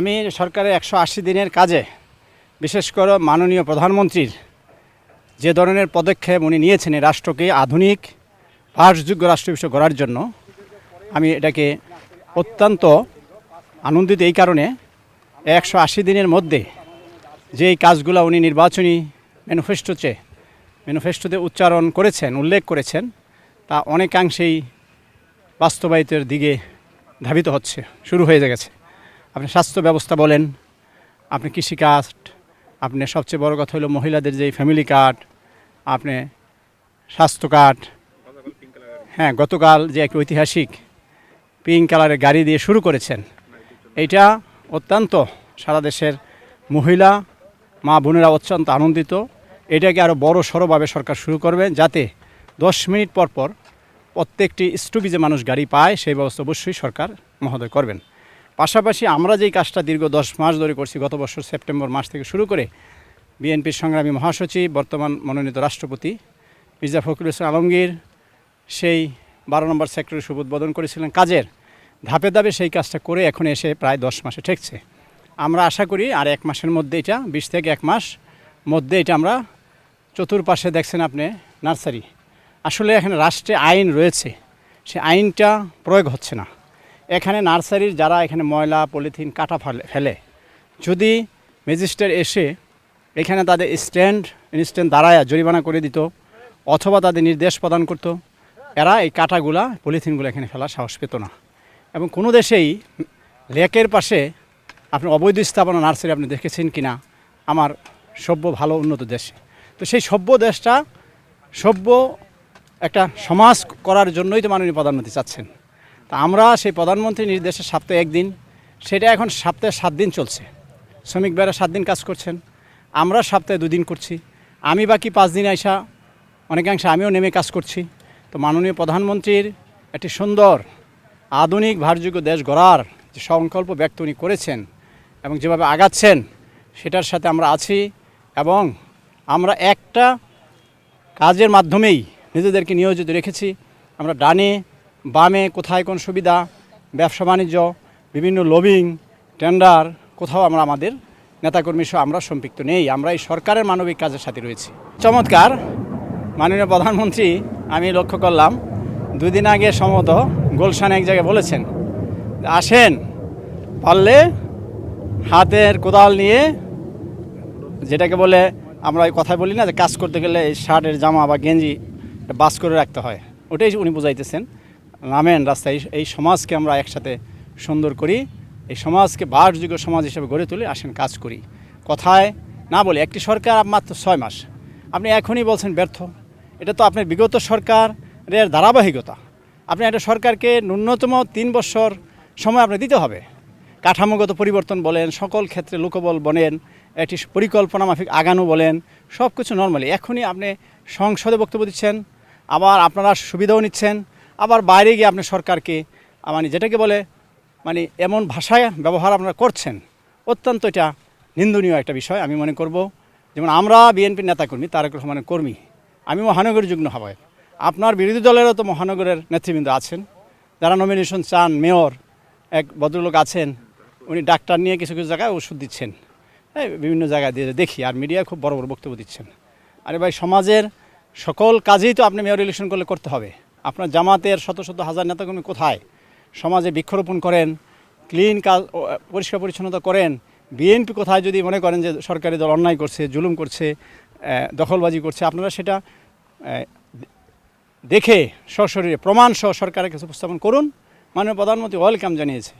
আমি সরকারের 180 দিনের কাজে বিশেষ করে মাননীয় প্রধানমন্ত্রীর যে ধরনের পদক্ষেপ উনি নিয়েছেন এই রাষ্ট্রকে আধুনিক বাসযোগ্য রাষ্ট্র হিসেবে গড়ার জন্য আমি এটাকে অত্যন্ত আনন্দিত এই কারণে 180 দিনের মধ্যে যেই কাজগুলো উনি নির্বাচনী ম্যানিফেস্টোতে উচ্চারণ করেছেন উল্লেখ করেছেন তা অনেকাংশেই বাস্তবায়িতের দিকে ধাবিত হচ্ছে শুরু হয়ে গেছে। আপনি স্বাস্থ্য ব্যবস্থা বলেন, আপনি কৃষিকাজ, আপনি সবচেয়ে বড় কথা হলো মহিলাদের যেই ফ্যামিলি কার্ড, আপনি স্বাস্থ্য কার্ড, হ্যাঁ গতকাল যে একটা ঐতিহাসিক পিঙ্ক কালারের গাড়ি দিয়ে শুরু করেছেন, এইটা অত্যন্ত সারা দেশের মহিলা মা বোনেরা অত্যন্ত আনন্দিত। এটাকে আরও বড় সড়োভাবে সরকার শুরু করবেন যাতে 10 মিনিট পর পর প্রত্যেকটি স্টপেজে মানুষ গাড়ি পায় সেই ব্যবস্থা অবশ্যই সরকার মহোদয় করবেন। পাশাপাশি আমরা যেই কাজটা দীর্ঘ 10 মাস ধরে করছি, গত বছর সেপ্টেম্বর মাস থেকে শুরু করে বিএনপির সংগ্রামী মহাসচিব বর্তমান মনোনীত রাষ্ট্রপতি মির্জা ফখরুল ইসলাম আলমগীর সেই 12 নম্বর সেক্টরের শুভ উদ্বোধন করেছিলেন কাজের ধাপে ধাপে সেই কাজটা করে এখন এসে প্রায় 10 মাসে ঠেকছে। আমরা আশা করি আর 1 মাসের মধ্যে এটা 20 থেকে 1 মাস মধ্যে এটা আমরা চতুর্পাশে দেখছেন আপনি নার্সারি, আসলে এখানে রাষ্ট্রে আইন রয়েছে, সে আইনটা প্রয়োগ হচ্ছে না। এখানে নার্সারির যারা এখানে ময়লা পলিথিন কাটা ফেলে যদি ম্যাজিস্ট্রেট এসে এখানে তাদের ইনস্ট্যান্ট দাঁড়ায় জরিমানা করে দিত অথবা তাদের নির্দেশ প্রদান করত, এরা এই কাটাগুলা পলিথিনগুলো এখানে ফেলার সাহস পেত না। এবং কোনো দেশেই লেকের পাশে আপনি অবৈধ স্থাপনা নার্সারি আপনি দেখেছেন কি না আমার সভ্য ভালো উন্নত দেশে। তো সেই সভ্য দেশটা সভ্য একটা সমাজ করার জন্যই তো মাননীয় প্রধানমন্ত্রী চাচ্ছেন। তা আমরা সেই প্রধানমন্ত্রীর নির্দেশে সপ্তাহে 1 দিন, সেটা এখন সপ্তাহে 7 দিন চলছে। শ্রমিক ভাইরা 7 দিন কাজ করছেন, আমরা সপ্তাহে 2 দিন করছি, আমি বাকি 5 দিন আইসা অনেকাংশে আমিও নেমে কাজ করছি। তো মাননীয় প্রধানমন্ত্রীর একটি সুন্দর আধুনিক ভারযোগ্য দেশ গড়ার যে সংকল্প ব্যক্ত উনি করেছেন এবং যেভাবে আগাচ্ছেন সেটার সাথে আমরা আছি এবং আমরা একটা কাজের মাধ্যমেই নিজেদেরকে নিয়োজিত রেখেছি। আমরা ডানে বামে কোথায় কোন সুবিধা, ব্যবসা বাণিজ্য, বিভিন্ন লবিং টেন্ডার, কোথাও আমরা আমাদের নেতাকর্মী সহ আমরা সম্পৃক্ত নেই, আমরা এই সরকারের মানবিক কাজের সাথে রয়েছি। চমৎকার মাননীয় প্রধানমন্ত্রী আমি লক্ষ্য করলাম 2 দিন আগে সম্ভবত গুলশানে এক জায়গায় বলেছেন আসেন পারলে হাতের কোদাল নিয়ে, যেটাকে বলে আমরা ওই কথায় বলি না যে কাজ করতে গেলে এই শার্টের জামা বা গেঞ্জি বাস করে রাখতে হয়, ওটাই উনি বুঝাইতেছেন। নামেন রাস্তায়, এই সমাজকে আমরা একসাথে সুন্দর করি, এই সমাজকে বাসযোগ্য সমাজ হিসেবে গড়ে তুলে আসেন কাজ করি। কথায় না বলে একটি সরকার মাত্র 6 মাস, আপনি এখনই বলছেন ব্যর্থ, এটা তো আপনার বিগত সরকারের ধারাবাহিকতা। আপনি একটা সরকারকে ন্যূনতম 3 বছর সময় আপনি দিতে হবে। কাঠামোগত পরিবর্তন বলেন, সকল ক্ষেত্রে লোকবল বলেন, একটি পরিকল্পনা মাফিক আগানো বলেন, সব কিছু নর্মালি। এখনই আপনি সংসদে বক্তব্য দিচ্ছেন, আবার আপনারা সুবিধাও নিচ্ছেন, আবার বাইরে গিয়ে আপনি সরকারকে মানে যেটাকে বলে মানে এমন ভাষায় ব্যবহার আপনারা করছেন, অত্যন্ত এটা নিন্দনীয় একটা বিষয়। আমি মনে করব যেমন আমরা বিএনপির নেতাকর্মী, তারেক রহমানের কর্মী, আমি মহানগরের যুগ্ম আহ্বায়ক, আপনার বিরোধী দলেরও তো মহানগরের নেতৃবৃন্দ আছেন যারা নমিনেশন চান। মেয়র এক ভদ্রলোক আছেন, উনি ডাক্তার নিয়ে কিছু কিছু জায়গায় ওষুধ দিচ্ছেন, বিভিন্ন জায়গায় দিয়ে দেখি, আর মিডিয়ায় খুব বড় বড় বক্তব্য দিচ্ছেন। আরে ভাই, সমাজের সকল কাজেই তো আপনি মেয়র ইলেকশন করলে করতে হবে। আপনার জামাতের শত শত হাজার নেতাকর্মী কোথায় সমাজে বৃক্ষরোপণ করেন, ক্লিন কাজ পরিষ্কার পরিচ্ছন্নতা করেন, বিএনপি কোথায় যদি মনে করেন যে সরকারি দল অন্যায় করছে, জুলুম করছে, দখলবাজি করছে, আপনারা সেটা দেখে সশরীরে প্রমাণ সহ সরকারের কাছে উপস্থাপন করুন। মাননীয় প্রধানমন্ত্রী ওয়েলকাম জানিয়েছে।